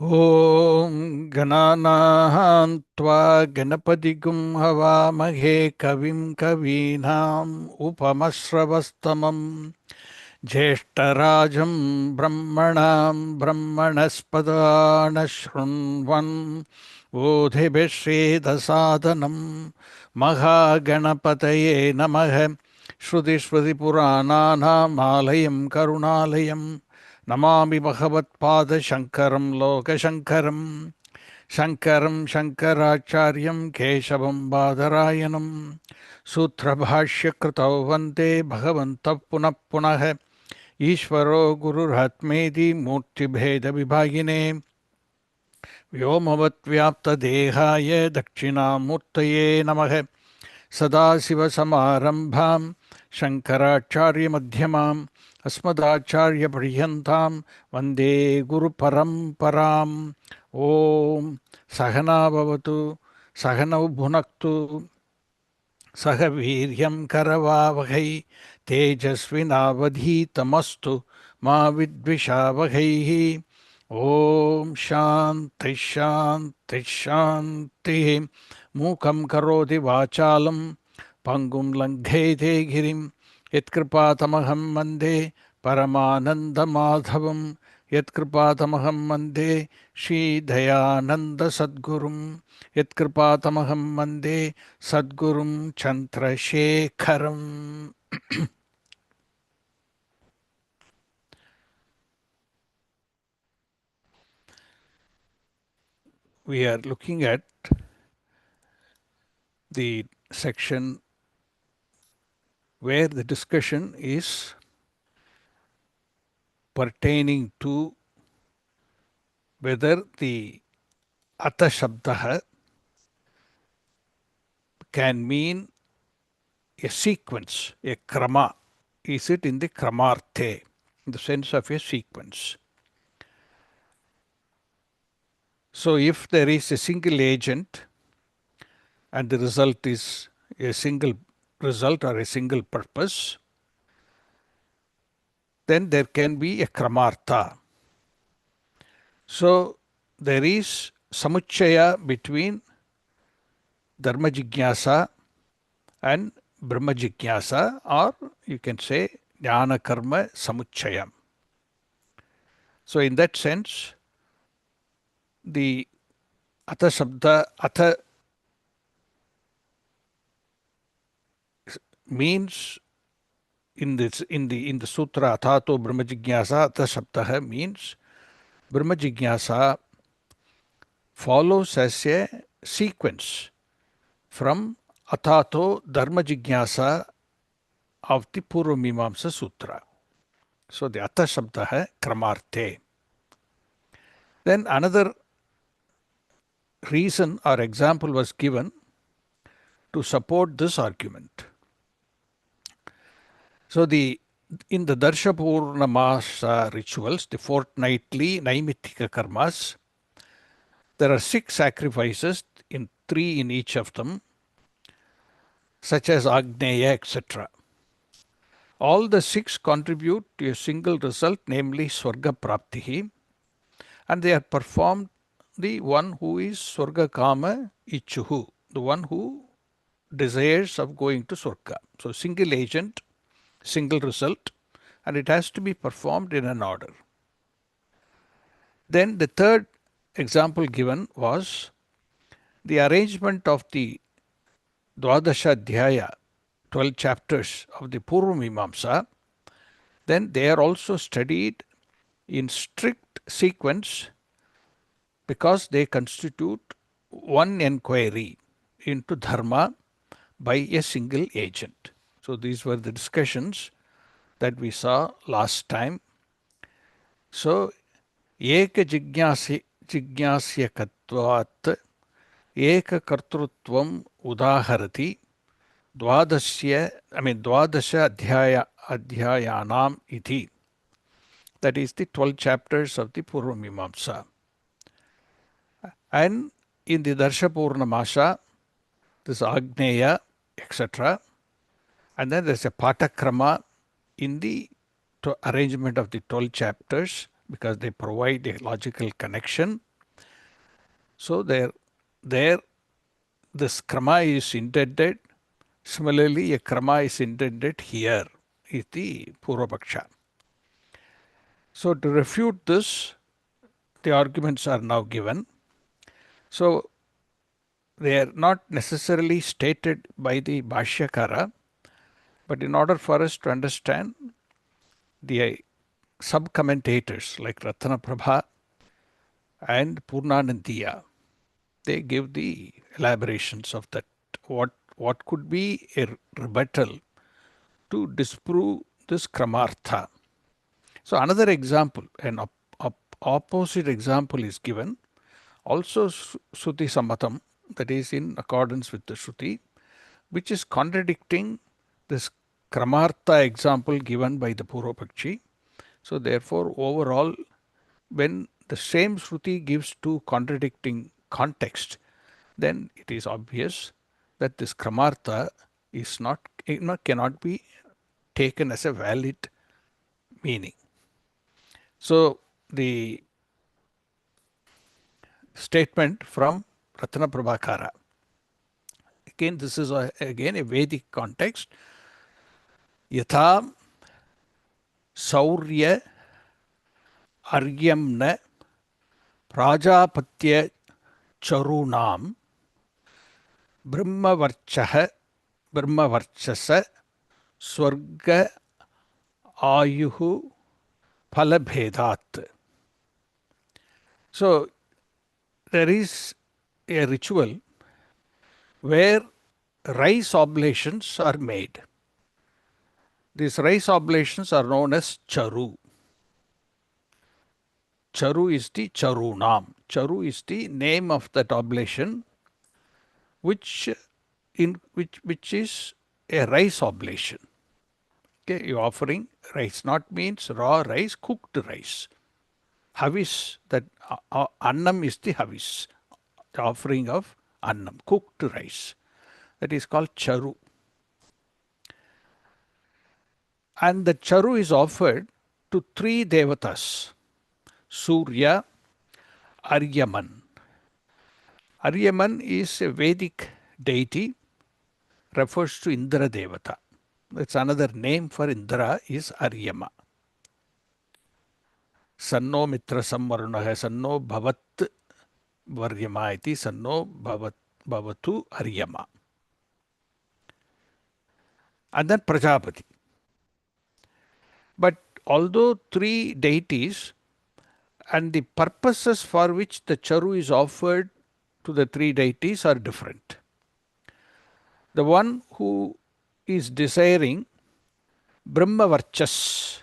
ॐ गणानां त्वा गणपतिगुं हवामहे कविं कवीनाम् उपमश्रवस्तमम् ज्येष्ठराजं ब्रह्मणां ब्रह्मणस्पदान शृण्वन् बोधिभिः श्रीदसादनं महागणपतये नमः। श्रुतिस्मृतिपुराणानामालयं करुणालयं नमामि भगवत्पादशङ्करं लोकशङ्करं शङ्करं शङ्कराचार्यं केशवं बादरायणं सूत्रभाष्यकृतौ वन्दे भगवन्तः पुनः पुनः। ईश्वरो गुरुरात्मेति मूर्तिभेदविभागिने व्योमवद्व्याप्तदेहाय दक्षिणामूर्तये नमः। सदाशिवसमारम्भां शङ्कराचार्यमध्यमाम् अस्मदाचार्यपर्यन्तां वन्दे गुरुपरम्पराम्। ॐ सहना भवतु सहनौ भुनक्तु सह वीर्यं करवावहै तेजस्विनावधीतमस्तु मा विद्विषावहैः। ॐ शान्तिः शान्तिः शान्तिः। मूकं करोति वाचालं पङ्गुं लङ्घयते गिरिं यत्कृपातमहं वन्दे परमानन्दमाधवं यत्कृपातमहं वन्दे श्रीदयानन्दसद्गुरुं यत्कृपातमहं वन्दे सद्गुरुं चन्द्रशेखरम्। We are looking at the section where the discussion is pertaining to whether the Ata Shabda can mean a sequence, a krama. Is it in the kramarthe, in the sense of a sequence? So if there is a single agent and the result is a single result or a single purpose, then there can be a kramartha. So there is samuchaya between dharma jigyasa and brahma jigyasa, or you can say jnana karma samuchayam. So in that sense, the Atha Shabda, Atha means in the sutra Athato Brahma Jigyasa, Atha Shabda means Brahma Jigyasa follows as a sequence from Athato Dharma Jigyasa of the Purva Mimamsa Sutra. So the Atha Shabda hai Kramarthe. Then another reason or example was given to support this argument. So in the Darsha Purnamasa rituals, the fortnightly Naimittika karmas, there are 6 sacrifices, 3 in each of them, such as Agneya, etc. All the 6 contribute to a single result, namely Swarga Praptihi, and they are performed the one who is Swarga Kama Ichuhu, the one who desires of going to Swarga. So single agent, single result, and it has to be performed in an order. Then the third example given was the arrangement of the Dwadasha Dhyaya, 12 chapters of the Purva Mimamsa. Then they are also studied in strict sequence because they constitute one enquiry into dharma by a single agent. So these were the discussions that we saw last time. So Eka Jignasyakatvat Eka Kartrutvam Udaharati Dwadasha Adhyayanam Iti. That is the 12 chapters of the Purva Mimamsa. And in the Darsha Purnamasa, this Agneya, etc. And then there's a Patakrama in the arrangement of the 12 chapters because they provide a logical connection. So there this krama is intended. Similarly, a krama is intended here, is the Purvapaksha. So to refute this, the arguments are now given. So they are not necessarily stated by the Bhashyakara, but in order for us to understand, the sub-commentators like Ratanaprabha and Purnanandiya, they give the elaborations of that. What could be a rebuttal to disprove this kramartha. So another example, an opposite example is given. Also Shruti Sammatam, that is in accordance with the Shruti, which is contradicting this kramartha example given by the Purvapakshi. So therefore, overall, when the same Shruti gives two contradicting context, then it is obvious that this kramartha is not, cannot be taken as a valid meaning. So the statement from Ratana Prabhakara. Again, this is again a Vedic context. Yatha Saurya Aryamna Prajapatya Charunam Brahmavarchaha Brahmavarchasa Swarga Ayuhu Phalabhedat. So there is a ritual where rice oblations are made. These rice oblations are known as charu. Charu is the charunam. Charu is the name of that oblation, which is a rice oblation. Okay, you're offering rice, not means raw rice, cooked rice. Havis, that annam is the havis, the offering of annam, cooked rice. That is called charu. And the charu is offered to three devatas: Surya, Aryaman. Aryaman is a Vedic deity, refers to Indra Devata. It's another name for Indra is Aryama. Sanno mitra samvarunaha sanno bhavat varyama iti sanno bhavatu Aryama. And then Prajapati. But although three deities, and the purposes for which the charu is offered to the three deities are different. The one who is desiring Brahmavarchas.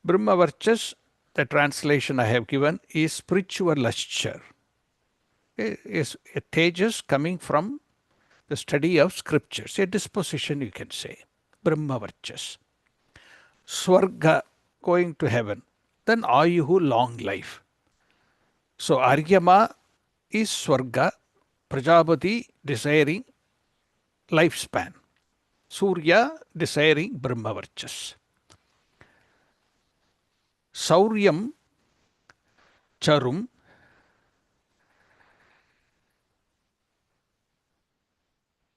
Brahmavarchas, the translation I have given, is spiritual lustre. Is a tejas coming from the study of scriptures, a disposition you can say. Brahmavarchas. Swarga, going to heaven. Then Ayuhu, long life. So Aryama is Swarga, Prajapati desiring lifespan, Surya desiring Brahmavarchas. Sauryam Charum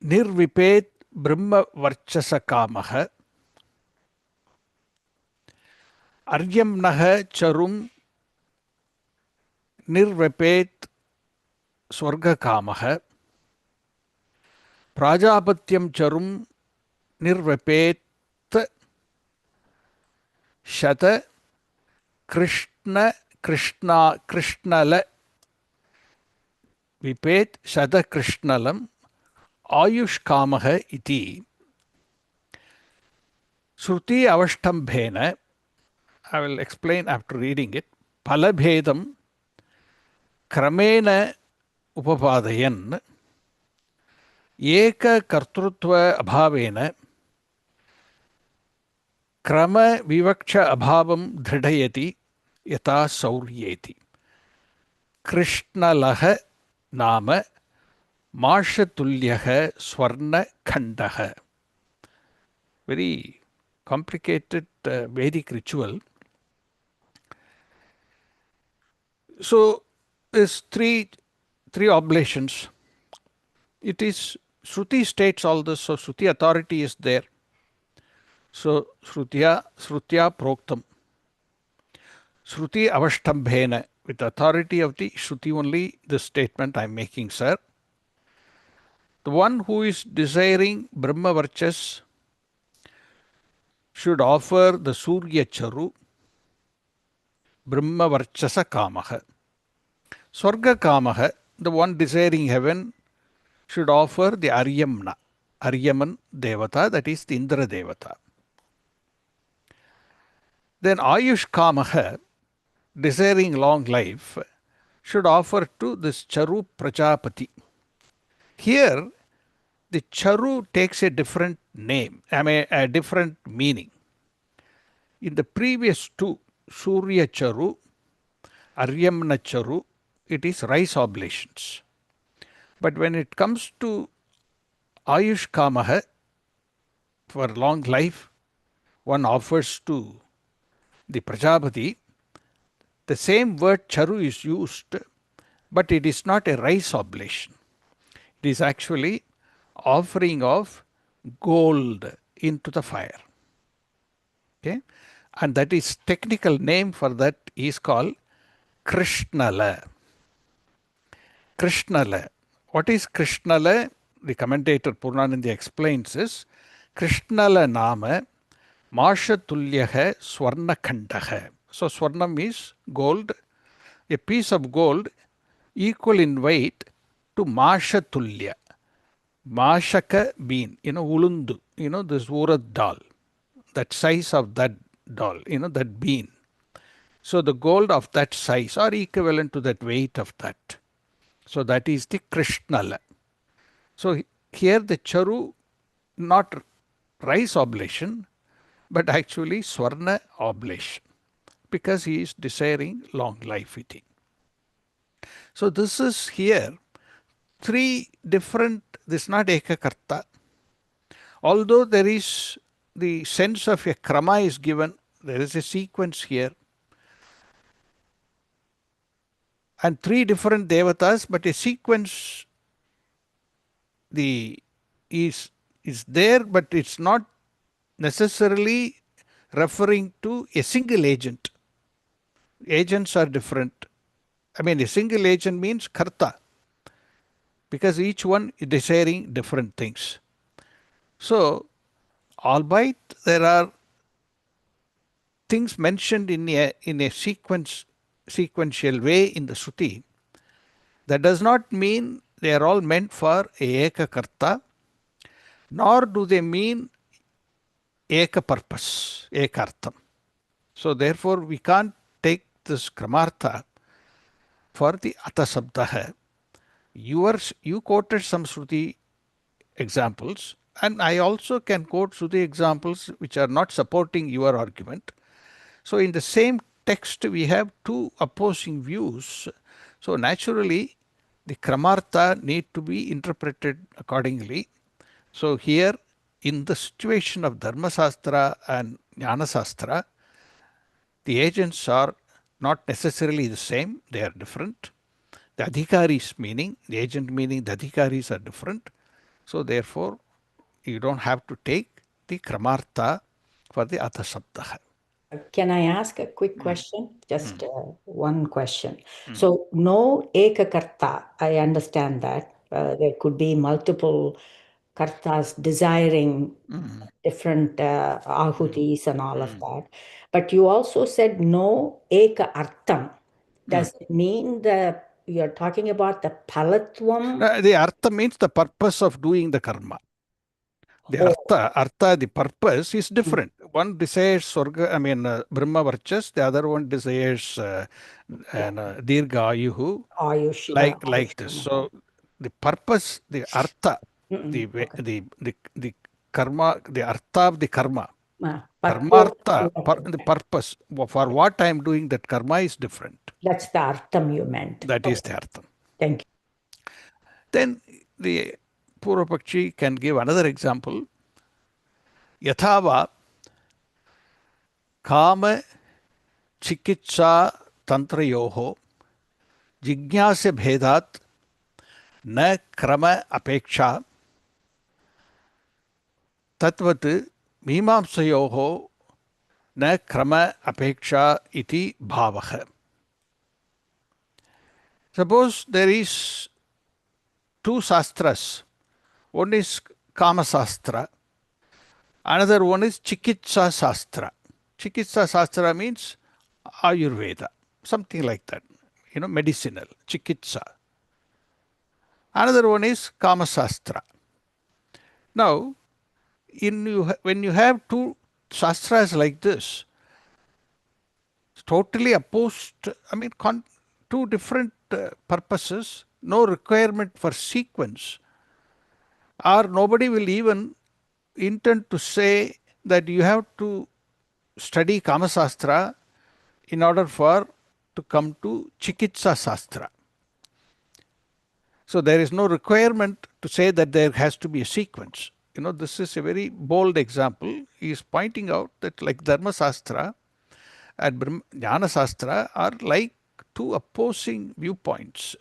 Nirvipet Brahmavarchasa Kamaha Aryamnaha Charum Nirvipet Swarga Kamaha Prajapatyam Charum Nirvipet Shata Krishnala Vipet Shata Krishnalam Ayush Kamaha iti Shruti Avashtambhena. I will explain after reading it. Palabhedam Kramena Upapadayan Eka Kartrutva Abhavena Krama Vivaksha Abhavam Dridayati Yata Sauryeti Krishnalaha Nama Mashatulyaha Swarna Khandaha. Very complicated Vedic ritual. So, these three three oblations. It is, Shruti states all this, so Shruti authority is there. So Shrutya Proktam. Shruti Avashtambhena. With the authority of the Shruti only, this statement I am making, sir. The one who is desiring Brahma Varchas should offer the Surya Charu, Brahma Varchasa Kamaha. Swarga Kamaha, the one desiring heaven, should offer the Aryamna, Aryaman Devata, that is the Indra Devata. Then Ayush Kamaha, desiring long life, should offer to this Charu Prajapati. Here, the Charu takes a different name, a different meaning. In the previous two, Surya Charu, Aryamna Charu, it is rice oblations. But when it comes to Ayush Kamaha, for long life, one offers to the Prajapati, the same word Charu is used, but it is not a rice oblation. It is actually offering of gold into the fire. Okay? And that is technical name for that is called Krishnala. Krishnala. What is Krishnala? The commentator Purnanandi explains is Krishnala Nama Mashatulyaha Swarnakhandaha. So Swarnam is gold, a piece of gold equal in weight to Mashatulya. Mashaka bean, ulundu, this urad dal, that size of that dal, that bean. So the gold of that size or equivalent to that weight of that. So that is the Krishnala. So here the Charu, not rice oblation, but actually Swarna oblation, because he is desiring long life with him. So this is here three different, this is not Ekakarta. Although there is the sense of a krama is given, there is a sequence here. And three different devatas, but a sequence is there, but it's not necessarily referring to a single agent. Agents are different. A single agent means karta, because each one is desiring different things. So, albeit there are things mentioned in a sequential way in the Shruti, that does not mean they are all meant for a eka karta, nor do they mean eka purpose, ekartham. So therefore we can't take this kramartha for the atha sabdaha. You quoted some Shruti examples, and I also can quote Shruti examples which are not supporting your argument. So in the same text we have two opposing views. So naturally the kramartha need to be interpreted accordingly. So here in the situation of Dharma Sastra and Jnana Sastra, the agents are not necessarily the same, they are different. The adhikaris meaning, the agent meaning, the adhikaris are different. So therefore, you don't have to take the kramartha for the atha sabdaha. Can I ask a quick question? Just one question. So, no ekakarta, I understand that. There could be multiple kartas desiring different ahutis and all of that. But you also said no eka artham. Does it mean that you're talking about the palatvam? The artha means the purpose of doing the karma. The artha, the purpose is different. One desires Swarga, Brahma Varchas, the other one desires Dirga Ayuhu, Ayush, like this. So the purpose, the artha, the karma, the artha of the karma, karmartha, the purpose for what I am doing that karma is different. That's the artham you meant. That is the artham. Thank you. Then the Purvapakshi can give another example. Yathava kama chikitsa tantrayoho jigyasya bhedat न क्रम अपेक्षा तद्वत् मीमांसयोः न क्रम अपेक्षा इति भावः. Suppose there is two sastras. One is Kama Sastra, another one is Chikitsa Sastra. Chikitsa Sastra means Ayurveda, something like that, medicinal, Chikitsa. Another one is Kama Sastra. Now, when you have two Sastras like this, totally opposed, two different purposes, no requirement for sequence, or nobody will even intend to say that you have to study Kama Sastra in order for to come to Chikitsa Sastra. So there is no requirement to say that there has to be a sequence. This is a very bold example. He is pointing out that like Dharma Sastra and Jnana Sastra are like two opposing viewpoints.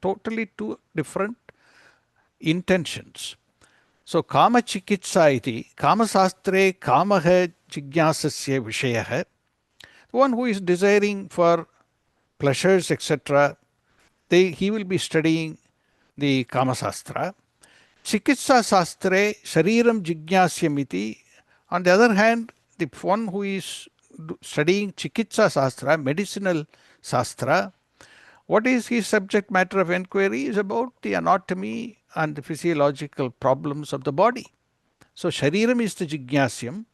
Totally two different intentions. So Kama Chikitsa iti, Kama Sastre Kamaha Jigyasasya Vishayaha. The one who is desiring for pleasures, etc., he will be studying the Kama Sastra. Chikitsa Sastre Shariram Jignasyamiti. On the other hand, the one who is studying Chikitsa Sastra, medicinal Sastra, what is his subject matter of enquiry is about the anatomy and the physiological problems of the body. So Shariram is the Jignasyam.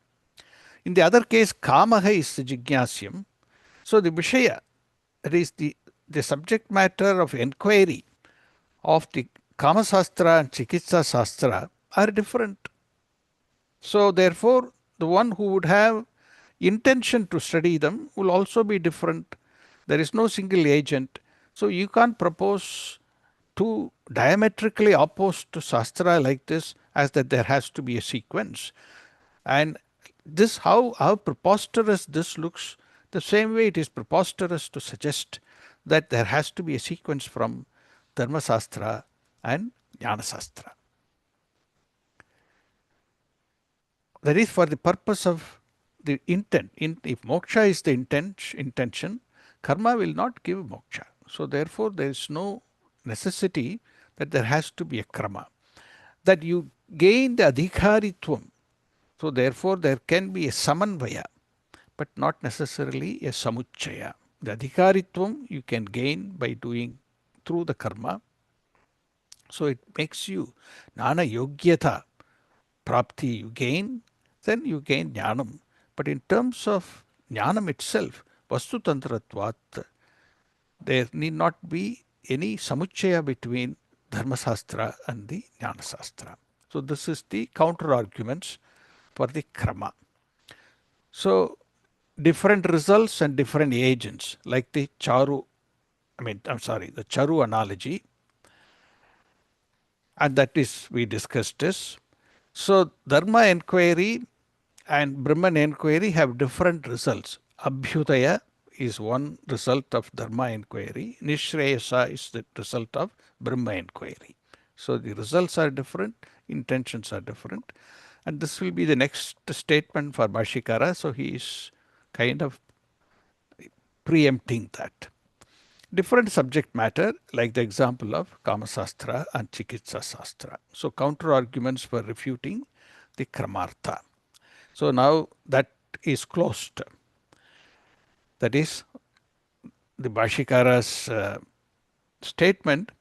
In the other case, Kamaha is the Jignasyam. So the Vishaya, that is the subject matter of enquiry of the Kama Sastra and Chikitsa Sastra are different. So therefore, the one who would have intention to study them will also be different. There is no single agent. So you can't propose two diametrically opposed Sastra like this as that there has to be a sequence. And this, how preposterous this looks, the same way it is preposterous to suggest that there has to be a sequence from Dharma Sastra and Jnana Sastra. That is for the purpose of the intent. If moksha is the intention, karma will not give moksha. So therefore there is no necessity that there has to be a krama. That you gain the adhikaritvam. So therefore there can be a samanvaya, but not necessarily a samuchaya. The adhikaritvam you can gain by doing through the karma. So it makes you nana yogyata prapti you gain, then you gain jnanam. But in terms of jnanam itself, vastutantratvat, there need not be any samuchaya between Dharma Sastra and the Jnana Sastra. So this is the counter arguments for the krama. So different results and different agents, like the the charu analogy, and that is we discussed this. So Dharma inquiry and Brahman inquiry have different results. Abhyudaya is one result of Dharma inquiry. Nishreyasa is the result of Brahma inquiry. So the results are different, intentions are different. And this will be the next statement for Bhashikara. So he is kind of preempting that. Different subject matter, like the example of Kama Sastra and Chikitsa Sastra. So counter arguments for refuting the Kramartha. So now that is closed. That is the Bhashikara's statement.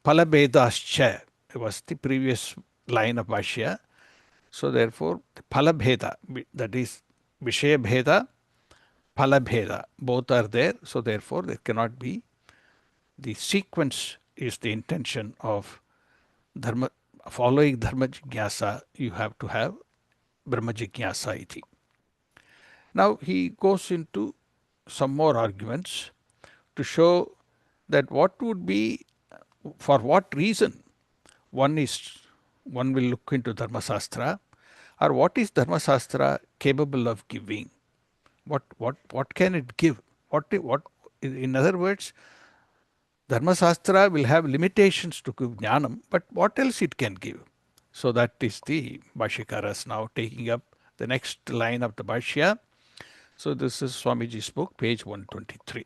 Palabhedascha was the previous line of Bhashya. So therefore, the Palabheda, that is Vishaya Bheda, Palabheda, both are there. So therefore, there cannot be the sequence is the intention of dharma. Following Dharma Jigyasa, you have to have Brahma Jigyasa iti. Now he goes into some more arguments to show that what would be, for what reason one will look into Dharma Sastra, or what is Dharma Sastra capable of giving? What can it give? What in other words, Dharmasastra will have limitations to give jnanam, but what else it can give? So that is the Bhashyakaras now taking up the next line of the Bhashya. So this is Swamiji's book, page 123.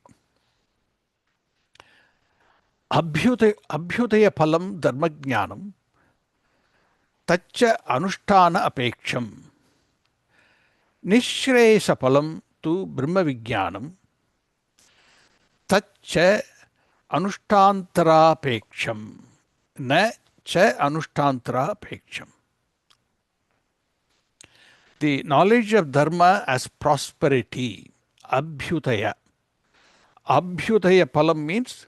Abhyudaya phalam dharmajnanam taccha anushtana apeksham nishreyasa phalam tu brahma vijnanam taccha anushtantarapeksham na cha anushtantarapeksham. The knowledge of dharma as prosperity, abhyudaya. Abhyudaya phalam means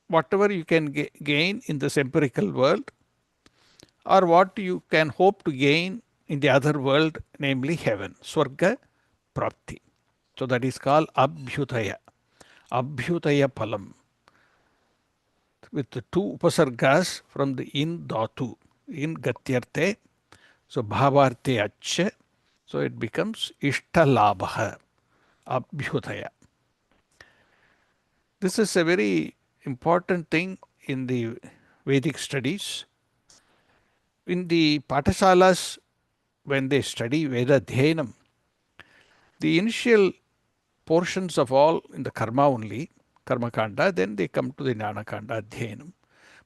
whatever you can gain in this empirical world or what you can hope to gain in the other world, namely heaven, Swarga Prapti. So that is called Abhyudaya. Abhyudaya Phalam. With the two upasargas from the in dhatu, in gatyarte, so bhavarte acha, so it becomes ishtalabha, Abhyudaya. This is a very important thing in the Vedic studies. In the Paఠశాlas, when they study Veda Dhyanam, the initial portions of all in the karma only, karma kanda, then they come to the jnana kanda Dhyanam.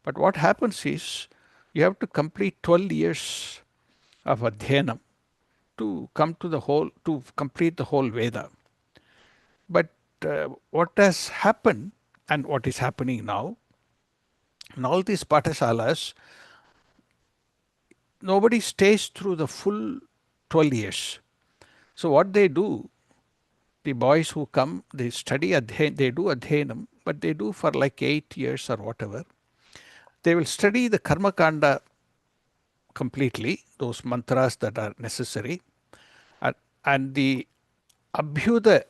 But what happens is you have to complete 12 years of Adhyanam to come to the whole, to complete the whole Veda. But what has happened and what is happening now, in all these Paఠశాlas, nobody stays through the full 12 years. So what they do, the boys who come, they study, they do Adhyanam, but they do for like 8 years or whatever. They will study the Karma Kanda completely, those mantras that are necessary, and the Abhyudaya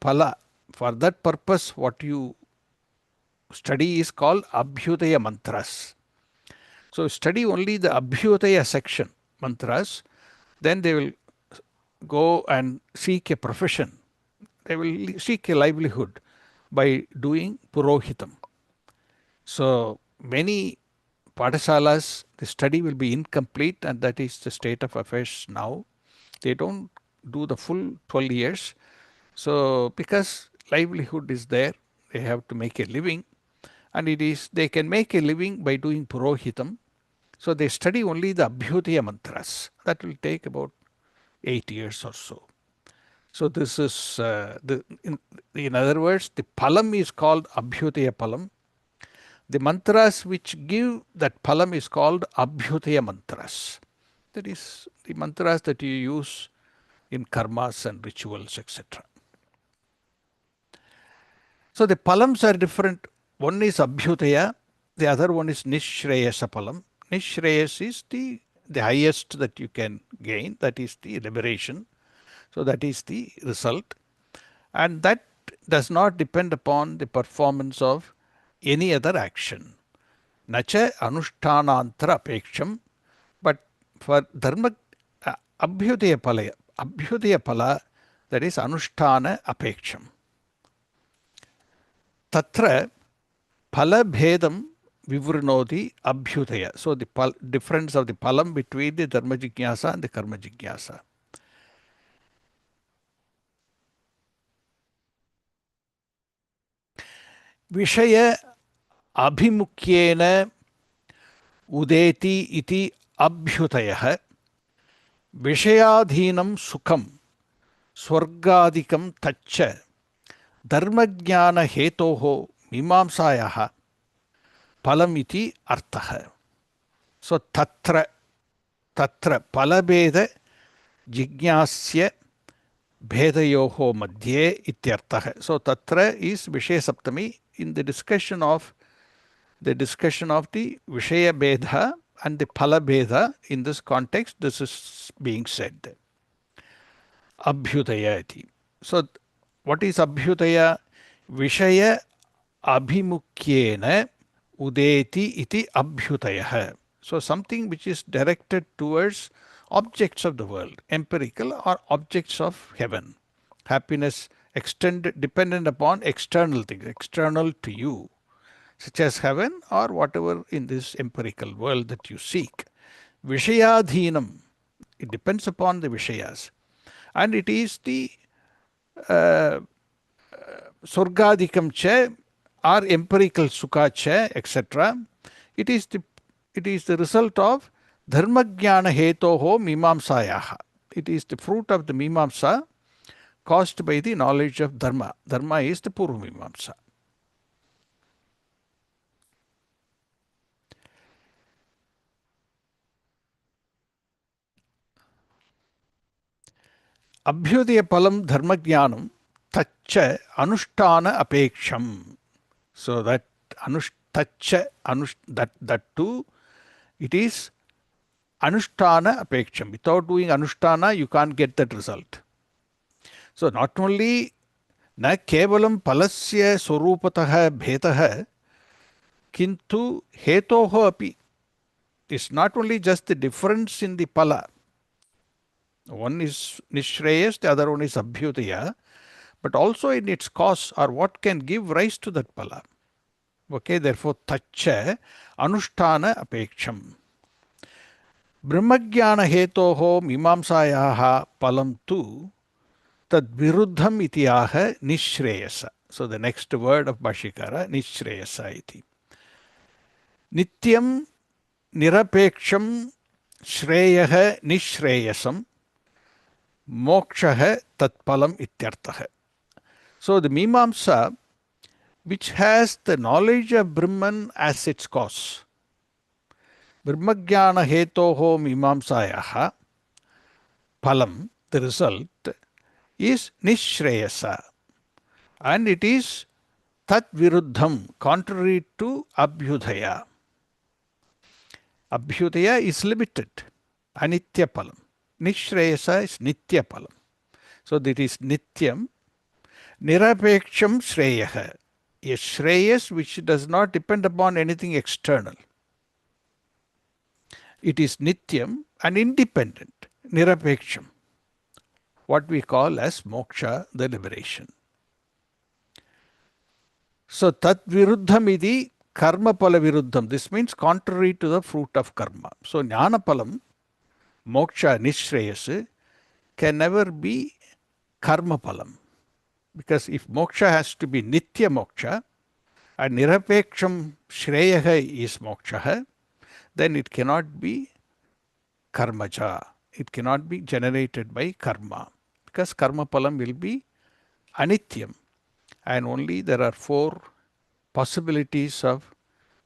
Phala, for that purpose what you study is called Abhyudaya Mantras. So study only the Abhyudaya section, mantras, then they will go and seek a profession. They will seek a livelihood by doing Purohitam. So many Paఠశాlas, the study will be incomplete, and that is the state of affairs now. They don't do the full 12 years. So because livelihood is there, they have to make a living, and they can make a living by doing Purohitam. So they study only the Abhyudaya mantras. That will take about 8 years or so. So this is, in other words, the Phalam is called Abhyudaya Phalam. The mantras which give that Phalam is called Abhyudaya mantras. That is the mantras that you use in karmas and rituals, etc. So the Phalams are different. One is Abhyudaya, the other one is Nishreyasa Phalam. Nishreyas is the highest that you can gain, that is the liberation. So that is the result. And that does not depend upon the performance of any other action. Nacha anushtanantara apeksham, but for dharma abhyudaya phala, that is anushtana apeksham. Tatra phala bhedam vivurnodi abhyudaya. So the difference of the phalam between the dharma jigyasa and the karma jigyasa. Vishaya abhimukyena udeti iti abhyutayah vishayadhinam sukham swargadikam taccha dharmajnana hetoho mimamsayah phalam iti artah. So tatra palabheda jigyasya bhedayoho madhye ityartah. So tatra is Vishaya Saptami in the discussion of the Vishaya Bedha and the Phala Bedha. In this context, this is being said. Abhyudaya iti. So what is Abhyudaya? Vishaya abhimukyena udeti iti abhyudaya. So something which is directed towards objects of the world, empirical or objects of heaven. Happiness dependent upon external things, external to you. such as heaven or whatever in this empirical world that you seek. Vishayadhinam, it depends upon the Vishayas. And it is the Surgadikam cha or empirical Sukha cha, etc. It is the result of Dharmajnana hetoho mimamsayaha. It is the fruit of the Mimamsa caused by the knowledge of Dharma. Dharma is the Purva Mimamsa. Abhyudaya palam dharmajnanam tacha anushtana apeksham. So that that too, it is anushtana apeksham. Without doing anushtana, you can't get that result. So not only na kevalam palasya swarupatah bhetah, kintu hetoho api. It's not only just the difference in the pala. One is nishreyas, the other one is abhyudaya, but also in its cause or what can give rise to that pala. Okay, therefore, tacha anushtana apeksham. Brahmajnana hetoho mimamsayaha palam tu tad viruddham itiyaha nishreyasa. So the next word of Bhashikara, nishreyasa iti. Nityam nirapeksham shreyah nishreyasam mokshah tatpalam ityartah. So the Mimamsa, which has the knowledge of Brahman as its cause, Brahmajnana hetoho mimamsayaha palam, the result, is nishreyasa. And it is tat viruddham, contrary to abhyudaya. Abhyudaya is limited, anitya palam. Nishreyasa is nitya palam. So that is nityam, nirapeksham shreyah. A shreyas which does not depend upon anything external. It is nityam and independent, nirapeksham, what we call as moksha, the liberation. So tat viruddham idi karma pala viruddham. This means contrary to the fruit of karma. So jnana palam, moksha nishreyas, can never be karma palam. Because if moksha has to be nitya moksha and nirapeksham shreyah is moksha, then it cannot be karmaja. It cannot be generated by karma. Because karma palam will be anityam. And only there are 4 possibilities of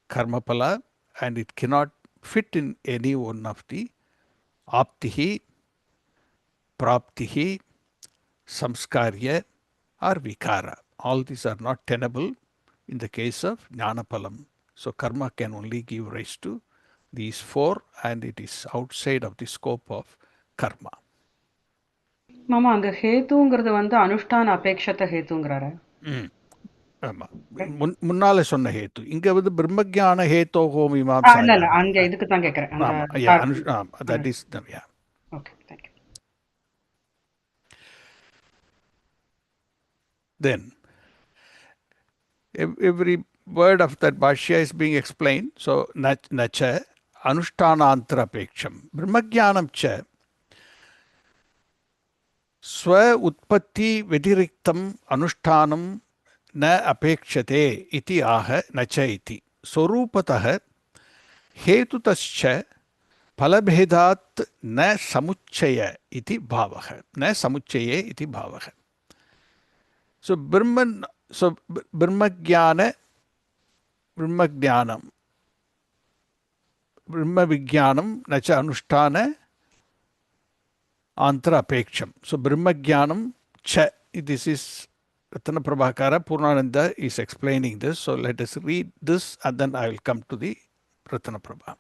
karma pala, and it cannot fit in any one of the aptihi, praptihi, samskarya or vikara. All these are not tenable in the case of jnanapalam. So karma can only give rise to these 4, and it is outside of the scope of karma. மாமா அங்க ஹேத்துங்கிறது வந்து அனுஷ்டான அபேட்சத்தை ஹேத்துங்கிறாரு. ஆமா, முன்னால சொன்ன ஹேத்து. இங்க வந்து பிரம்மஜான ஹேத்தோஹோ இல்ல மீமாம்சாயா. இல்ல அங்க இதுக்கு தான் கேக்குறேன். ஆமா, that is the, yeah. Okay, thank you. Then every word of that bhashya is being explained. So nacha anushthanantara apeksham brahmajnanam cha swa utpatti vediriktam anushtanam na apekshate iti aha nacha iti swarupatah hetutascha phalabhedat na samuchaya iti bhavah na samuchaye iti bhavah. So Brahmajnana, Brahmajnanam, Brahmavijnanam, nacha anushtana antara apeksham. So Brahmajnanam cha, this is Ratana Prabhakara, Purnananda is explaining this. So let us read this and then I will come to the Ratana Prabha.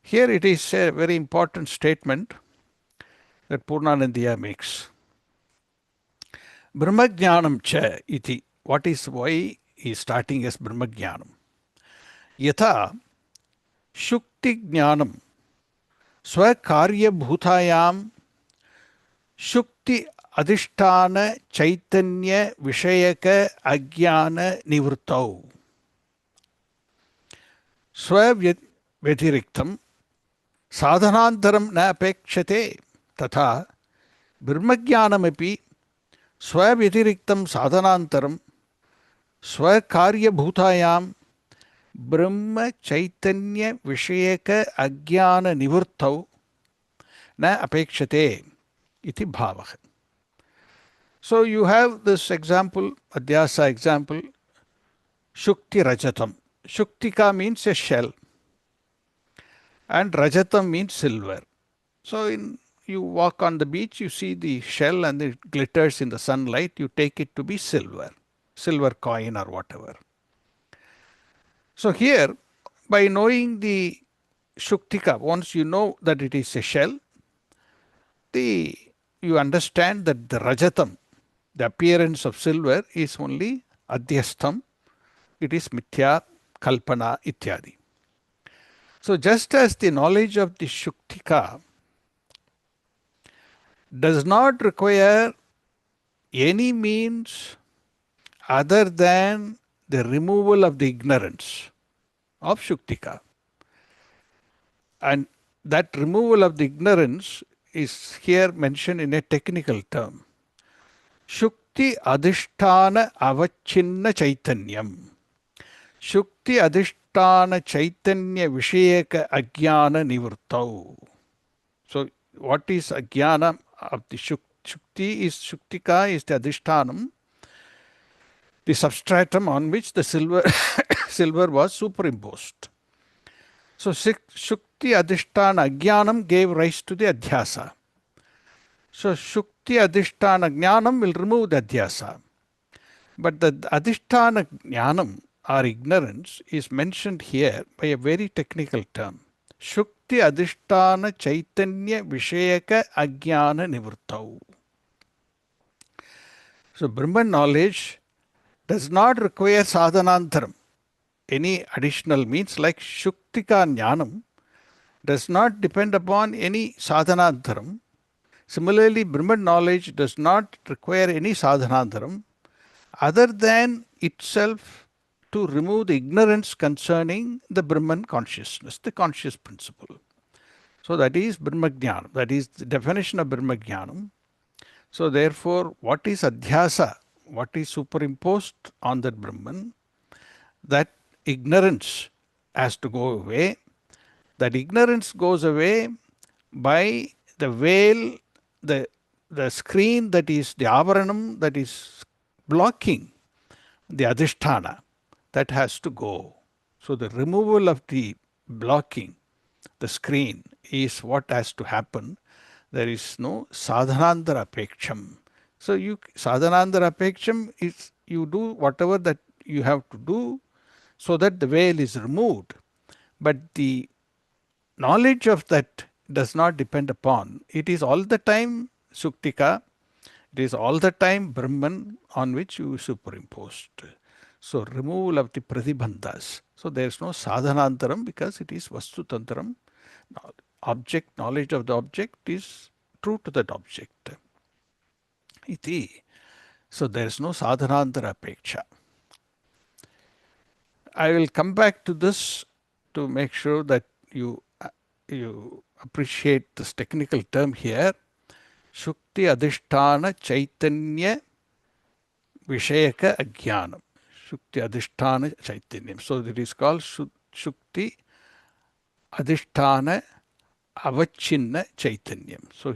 Here it is a very important statement that Purnanandiya makes. Brahmajnanam cha iti. What is why he is starting as Brahmajnanam? Yatha shukti jnanam swakarya bhutayam shukti adhisthana chaitanya vishayaka ajnana nivruttau. Swavyatiriktam sadhanantaram na apekshate tatha brahmajnanamapi swavyatирикtam sadhanantaram स्वकार्यभूतायां ब्रह्म चैतन्य विषयक अज्ञान निवृत्तौ न अपेक्षते इति भावः. So you have this example, Adhyasa example, Shukti Rajatam. Shuktika means a shell and Rajatam means silver. So you walk on the beach, you see the shell and it glitters in the sunlight, you take it to be silver coin or whatever. So here, by knowing the Shuktika, once you know that it is a shell, you understand that the Rajatam, the appearance of silver, is only Adhyastham. It is Mithya, Kalpana, Ityadi. So just as the knowledge of the Shuktika does not require any means other than the removal of the ignorance of Shuktika. And that removal of the ignorance is here mentioned in a technical term. Shukti adhisthana avachinna chaitanyam. Shukti adhisthana chaitanya vishayaka ajnana nivruttau. So what is ajnana of the Shukti is Shuktika is the adhishthanam, the substratum on which the silver was superimposed. So Shukti adhisthana ajnanam gave rise to the adhyasa. So Shukti adhisthana jnanam will remove the adhyasa. But the adhisthana jnanam or ignorance is mentioned here by a very technical term. Shukti adhisthana chaitanya vishayaka ajnana nivruttau. So Brahman knowledge does not require sadhanantaram, any additional means, like Shuktika jnanam does not depend upon any sadhanantaram. Similarly, Brahman knowledge does not require any sadhanantaram other than itself to remove the ignorance concerning the Brahman consciousness, the conscious principle. So that is Brahmajnana. That is the definition of Brahmajnanam. So therefore, what is adhyasa? What is superimposed on that Brahman? That ignorance has to go away. That ignorance goes away by the veil, the screen that is the avaranam that is blocking the adhisthana, that has to go. So the removal of the blocking, the screen, is what has to happen. There is no sadhanandara apeksham. So sadhanandara apeksham is you do whatever that you have to do so that the veil is removed. But the knowledge of that does not depend upon. It is all the time Shuktika. It is all the time Brahman on which you superimposed. So removal of the pratibandhas. So there is no sadhanantaram because it is vastutantaram. Object, knowledge of the object is true to that object. Iti. So there is no sadhanantara apeksha. I will come back to this to make sure that you appreciate this technical term here. Shukti adhisthana chaitanya vishayaka ajnanam. Shukti adhisthana chaitanyam. So it is called Shukti adhisthana avachinna chaitanyam. So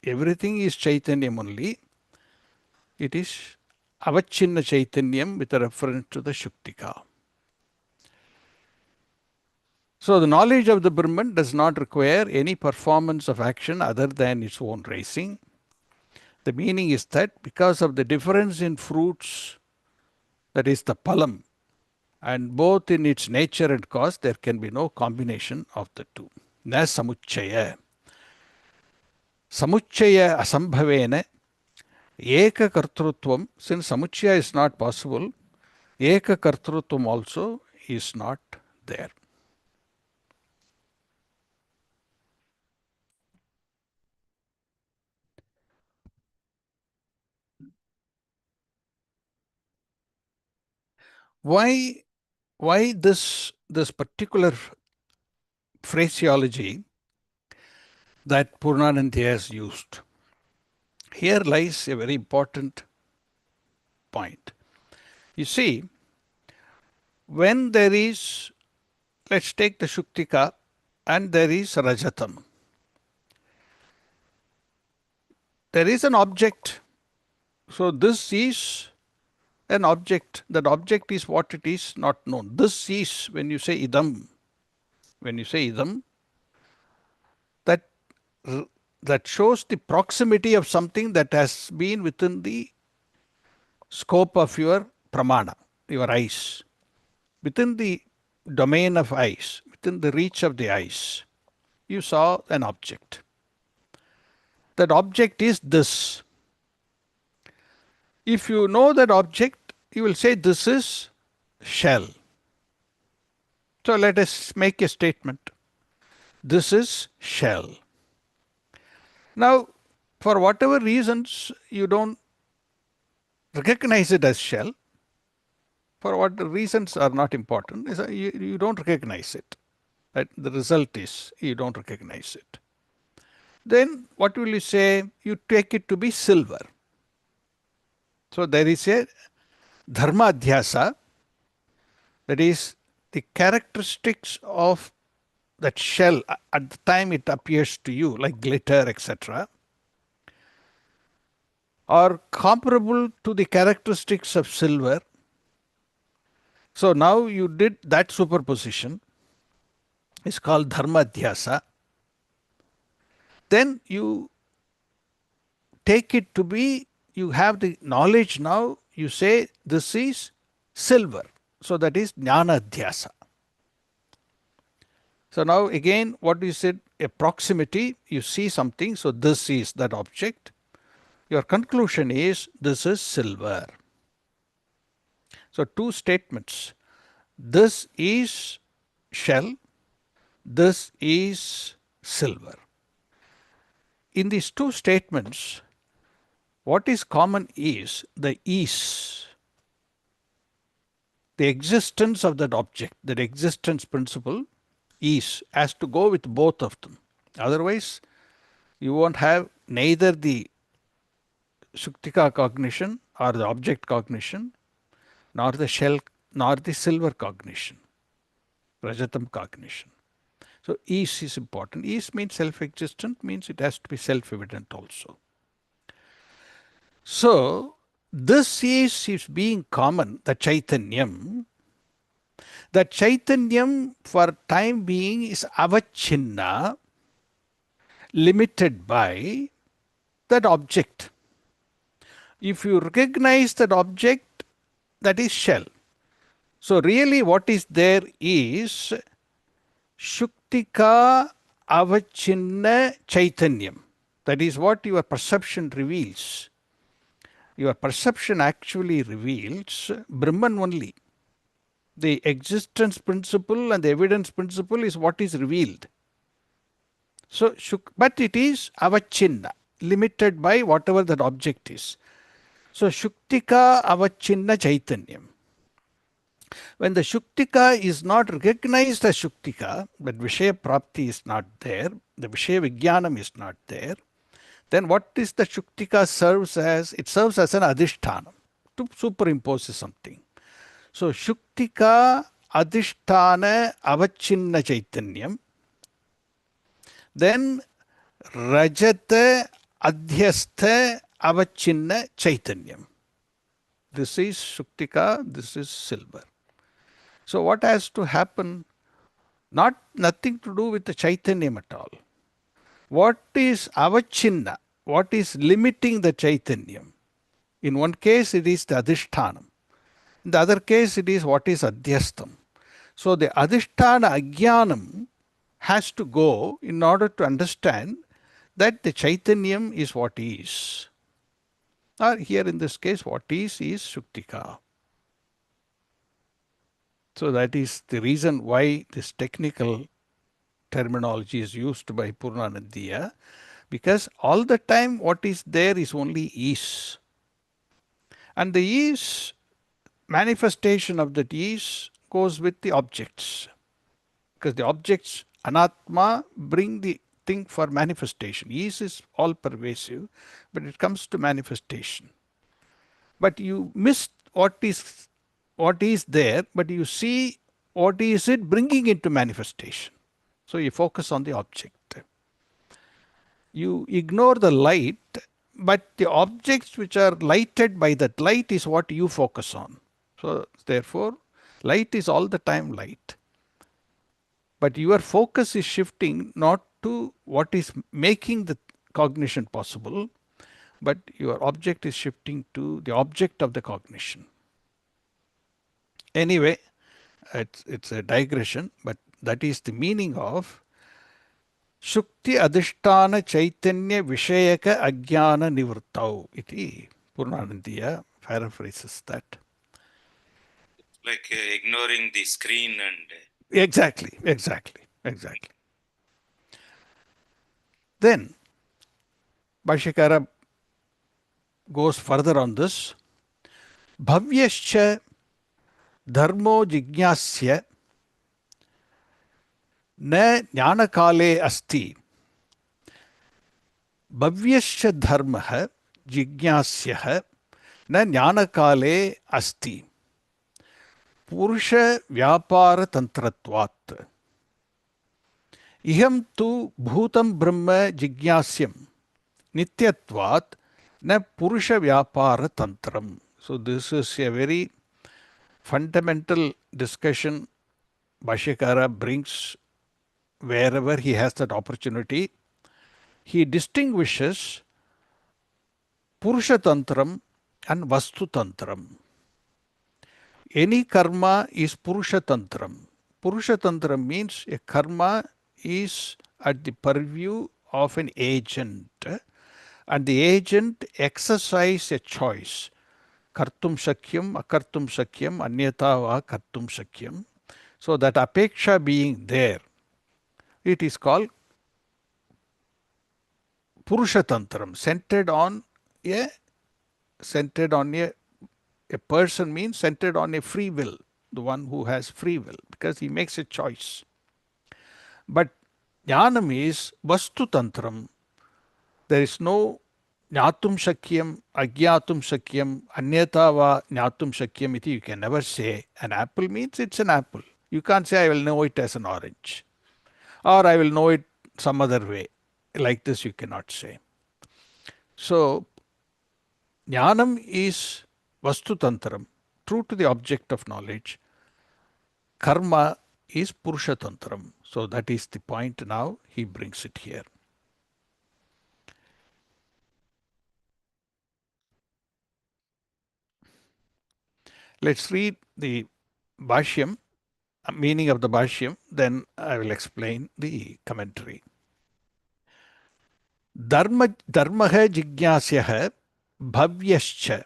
everything is chaitanyam only. It is avachinna chaitanyam with a reference to the Shuktika. So the knowledge of the Brahman does not require any performance of action other than its own raising. The meaning is that because of the difference in fruits, that is the palam, and both in its nature and cause, there can be no combination of the two. Na samuchaya. Samuchaya asambhavena eka kartrutvam, since samuchaya is not possible, eka kartrutvam also is not there. Why this particular phraseology that Purnanandi has used? Here lies a very important point. You see, when there is, let's take the Shuktika, and there is Rajatam. There is an object. So this is an object. That object is what it is, not known. This is, when you say idam, that that shows the proximity of something that has been within the scope of your pramana, your eyes, within the domain of eyes, within the reach of the eyes. You saw an object. That object is this. If you know that object, you will say this is shell. So let us make a statement. This is shell. Now, for whatever reasons you don't recognize it as shell, for what reasons are not important, you don't recognize it. Right? The result is you don't recognize it. Then what will you say? You take it to be silver. So there is a dharma adhyasa, that is the characteristics of that shell at the time it appears to you, like glitter, etc., are comparable to the characteristics of silver. So now you did that superposition. It's called dharma adhyasa. Then you take it to be, you have the knowledge now, you say this is silver. So that is jnana adhyasa. So now again, what you said, a proximity, you see something, so this is that object. Your conclusion is this is silver. So two statements. This is shell, this is silver. In these two statements, what is common is the ease, the existence of that object, that existence principle is, has to go with both of them. Otherwise, you won't have neither the Shuktika cognition or the object cognition, nor the shell, nor the silver cognition, Rajatam cognition. So ease is important. Ease means self-existent, means it has to be self-evident also. So this is being common, the Chaitanyam. The Chaitanyam for time being is avachinna, limited by that object. If you recognize that object, that is shell. So really what is there is Shuktika avachinna Chaitanyam. That is what your perception reveals. Your perception actually reveals Brahman only. The existence principle and the evidence principle is what is revealed. So, but it is avachinna, limited by whatever that object is. So, Shuktika avachinna Chaitanyam. When the Shuktika is not recognized as Shuktika, that Vishaya Prapti is not there, the Vishaya Vijnanam is not there, then what is the Shuktika serves as? It serves as an adhishthanam, to superimpose something. So, Shuktika adhisthana avachinna Chaitanyam, then Rajata adhyastha avachinna Chaitanyam. This is Shuktika, this is silver. So what has to happen? Nothing to do with the Chaitanyam at all. What is avachinna? What is limiting the Chaitanyam? In one case it is the adhishthanam. In the other case it is what is adhyastam. So the adhisthana ajnanam has to go in order to understand that the Chaitanyam is what is. Or here in this case, what is Shuktika. So that is the reason why this technical terminology is used by Purnanandiya, because all the time what is there is only ease. And the ease manifestation of that ease goes with the objects. Because the objects, anatma, bring the thing for manifestation. Ease is all pervasive, but it comes to manifestation. But you miss what is there, but you see what is it bringing into manifestation. So you focus on the object. You ignore the light, but the objects which are lighted by that light is what you focus on. So therefore, light is all the time light. But your focus is shifting not to what is making the cognition possible, but your object is shifting to the object of the cognition. Anyway, it's a digression, but that is the meaning of Shukti Adhishtana Chaitanya Vishayaka Ajnana Nivrittau iti Purnanandiya paraphrases that. Like ignoring the screen and... Exactly. Then, Bhashyakara goes further on this. Bhavyascha dharmo jigyasya na jnanakale asti. Bhavyascha dharmah jigyasya na jnanakale asti. Purusha vyapara tantratvat. Iham tu bhutam brahma jigyasyam nityatvat na purusha vyapara tantram. So this is a very fundamental discussion Bhashyakara brings wherever he has that opportunity. He distinguishes Purusha Tantram and Vastu Tantram. Any karma is Purusha Tantram. Purusha Tantram means a karma is at the purview of an agent, and the agent exercises a choice. Kartum shakyam, akartum shakyam, anyata va kartum shakyam. So that apeksha being there, it is called Purusha Tantram, centered on a person means centered on a free will, the one who has free will, because he makes a choice. But Jnanam is Vastu Tantram. There is no Jnatum Shakyam, Agyatum Shakyam, Anyata va Jnatum Shakyam iti. You can never say an apple means it's an apple. You can't say I will know it as an orange, or I will know it some other way. Like this you cannot say. So Jnanam is Vastu Tantram, true to the object of knowledge. Karma is Purusha Tantram. So that is the point now. He brings it here. Let's read the Bhashyam, meaning of the Bhashyam, then I will explain the commentary. Dharmaha jigyasyaha bhavyascha.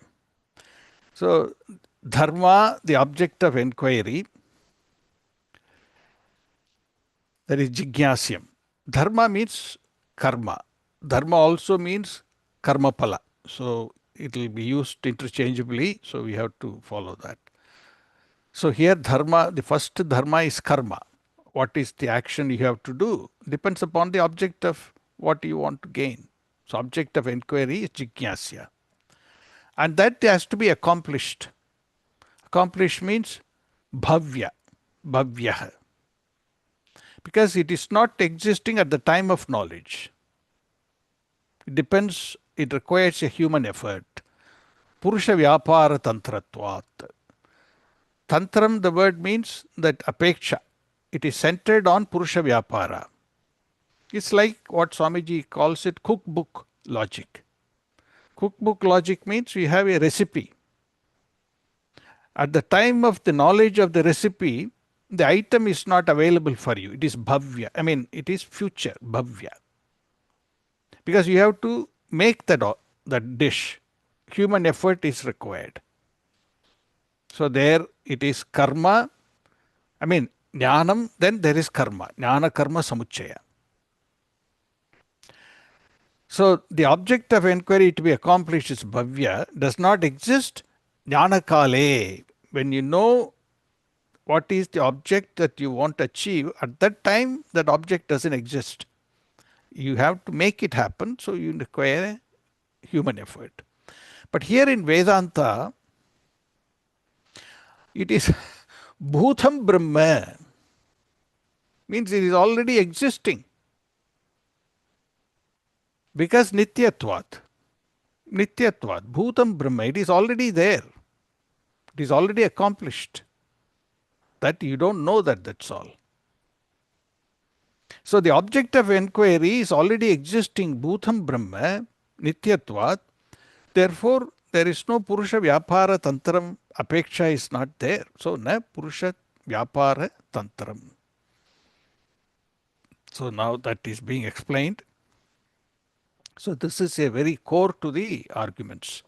So dharma, the object of inquiry, that is jigyasyam. Dharma means karma. Dharma also means karmapala. So it will be used interchangeably, so we have to follow that. So here dharma, the first dharma is karma. What is the action you have to do? Depends upon the object of what you want to gain. So object of inquiry is jigyasya. And that has to be accomplished. Accomplished means bhavya, bhavyah. Because it is not existing at the time of knowledge. It depends, it requires a human effort. Purusha vyapara tantratvat. Tantram, the word means that apeksha. It is centered on Purusha vyapara. It's like what Swamiji calls it cookbook logic. Cookbook logic means we have a recipe. At the time of the knowledge of the recipe, the item is not available for you. It is bhavya. I mean, it is future, bhavya. Because you have to make that dish. Human effort is required. So there it is karma. I mean, jnanam, then there is karma. Jnana karma samuchaya. So the object of inquiry to be accomplished is bhavya, does not exist jnana kale, When you know what is the object that you want to achieve, at that time that object doesn't exist. You have to make it happen, so you require a human effort. But here in Vedanta, it is Bhutam Brahma, means it is already existing. Because Nityatvat, Bhutam Brahma, it is already there. It is already accomplished. That you don't know that, that's all. So the object of inquiry is already existing, Bhutam Brahma, Nityatvat. Therefore, there is no Purusha Vyapara Tantram, Apeksha is not there. So, na Purusha Vyapara Tantram. So now that is being explained. So this is a very core to the arguments.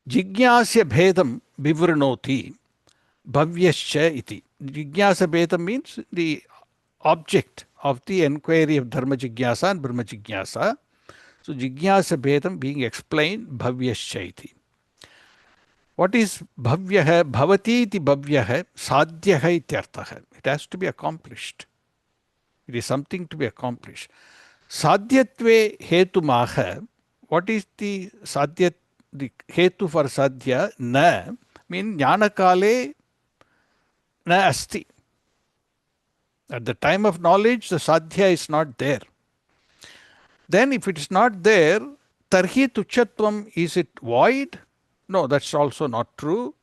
Jigyasya bhedam vivrinoti bhavyascha iti. Jigyasa bhedam means the object of the enquiry of dharma jigyasa and brahma jigyasa. So jigyasa bhedam being explained bhavyascha iti. What is bhavyaha? Bhavati iti bhavyaha sadhyaha ityarthaha. It has to be accomplished. It is something to be accomplished. Sadhyatve hetumaha. What is the sadhyat? The hetu for sadhya, na, mean jnanakale na asti. At the time of knowledge, the sadhya is not there. Then if it is not there, tarhi tuchatvam, is it void? No, that's also not true.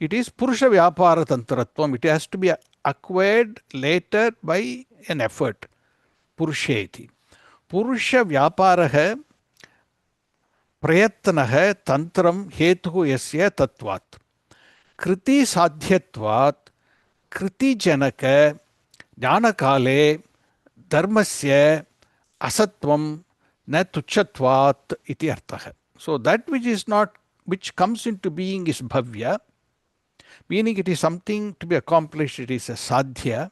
It is Purusha Vyapara Tantratvam. It has to be acquired later by an effort. Purusheti. Purusha Vyaparaha Prayatanaha Tantram Hetu Yasya Tatvat. Kriti Sadhyatvat Kriti Janaka Jnanakale Dharmasya Asatvam Na Tuchatvat iti arthaha. So that which is not, which comes into being is bhavya, meaning it is something to be accomplished, it is a sadhya.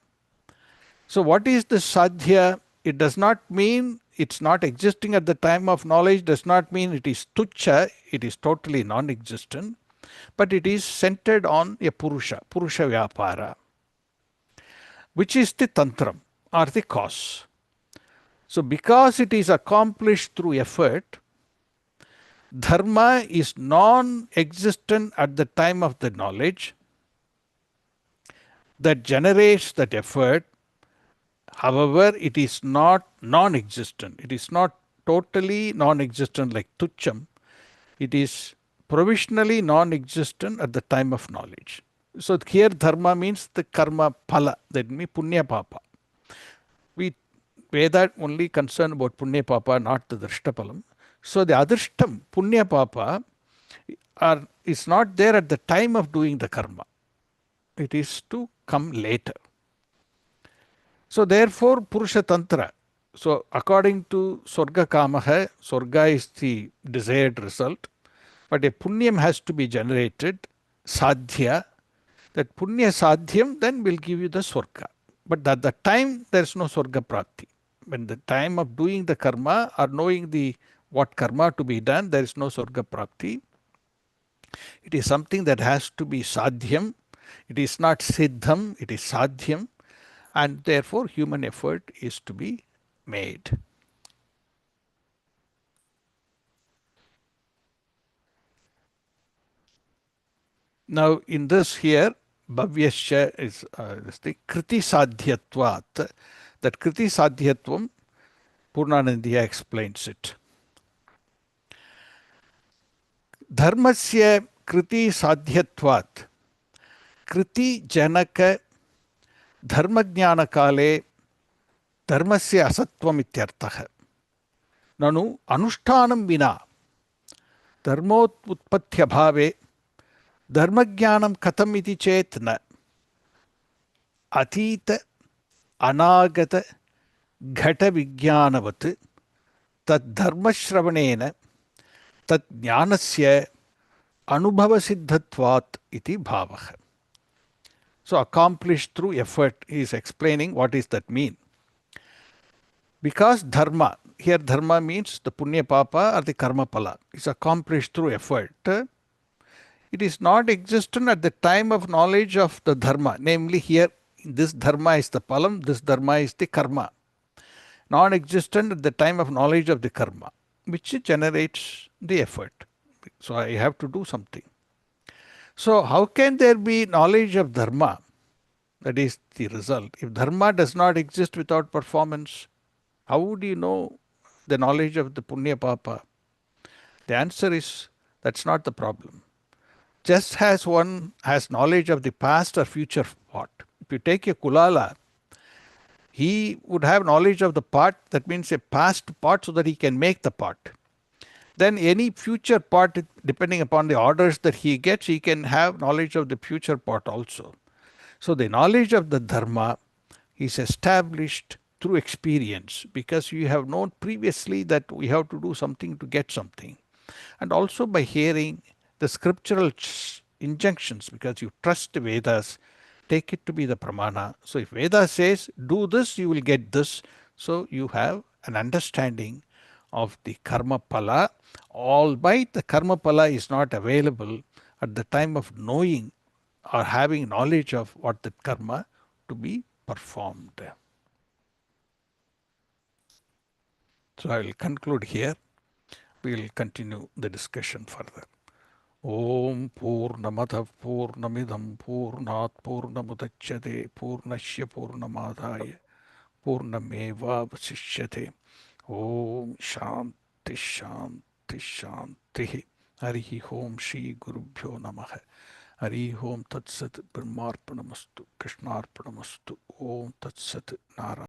So what is the sadhya? It does not mean it's not existing at the time of knowledge, does not mean it is tuchha, it is totally non-existent, but it is centered on a Purusha Vyapara, which is the tantram or the cause. So because it is accomplished through effort, dharma is non-existent at the time of the knowledge that generates that effort. However, it is not non-existent. It is not totally non-existent like tucham. It is provisionally non-existent at the time of knowledge. So here dharma means the karma phala, that means punya papa. We Veda only concerned about punya papa, not the drishtapalam. So the adrishtam, punya papa, is not there at the time of doing the karma. It is to come later. So therefore, Purusha Tantra. So according to Swarga Kamaha, Swarga is the desired result, but a punyam has to be generated, sadhya. That punya sadhyam then will give you the Swarga. But at the time, there is no Swarga prapti. When the time of doing the karma or knowing the what karma to be done, there is no Swarga prapti. It is something that has to be sadhyam. It is not siddham, it is sadhyam. And therefore human effort is to be made. Now in this here, bhavyasya is the kriti sadhyatvat. That kriti sadhyatvam, Purnanandiya explains it. Dharmasya kriti sadhyatvat kriti janaka dharmajnana kale dharmasya asatvam ityarthaha. Nanu anushtanam vina dharmot utpathya bhave dharmajnanam katam iti chet na atita anagata ghata vijnanavat tad dharmashravanena tad jnanasya anubhava siddhatvat iti bhavaha. So accomplished through effort, he is explaining what does that mean. Because dharma, here dharma means the punya papa or the karma pala. It's accomplished through effort. It is not existent at the time of knowledge of the dharma. Namely, here this dharma is the palam, this dharma is the karma. Non-existent at the time of knowledge of the karma, which generates the effort. So I have to do something. So how can there be knowledge of dharma? That is the result. If dharma does not exist without performance, how would you know the knowledge of the punya papa? The answer is that's not the problem. Just as one has knowledge of the past or future pot. If you take a kulala, he would have knowledge of the pot, that means a past pot, so that he can make the pot. Then any future pot, depending upon the orders that he gets, he can have knowledge of the future pot also. So the knowledge of the dharma is established through experience, because you have known previously that we have to do something to get something. And also by hearing the scriptural injunctions, because you trust the Vedas, take it to be the pramana. So if Veda says, do this, you will get this. So you have an understanding of the karma pala, albeit the karma pala is not available at the time of knowing or having knowledge of what the karma to be performed. So I will conclude here. We will continue the discussion further. Om Purnamadav Purnamidam Purnat Purnamudachyate Purnasya Purnamadaya Purnameva Vasishyate. Om Shanti Shanti Shanti. Harihi Om Shri Gurubhyo Namaha. Harihi Om Tat Sat Brahmarpanamastu Krishnarpanamastu. Om Tat Sat Narayana.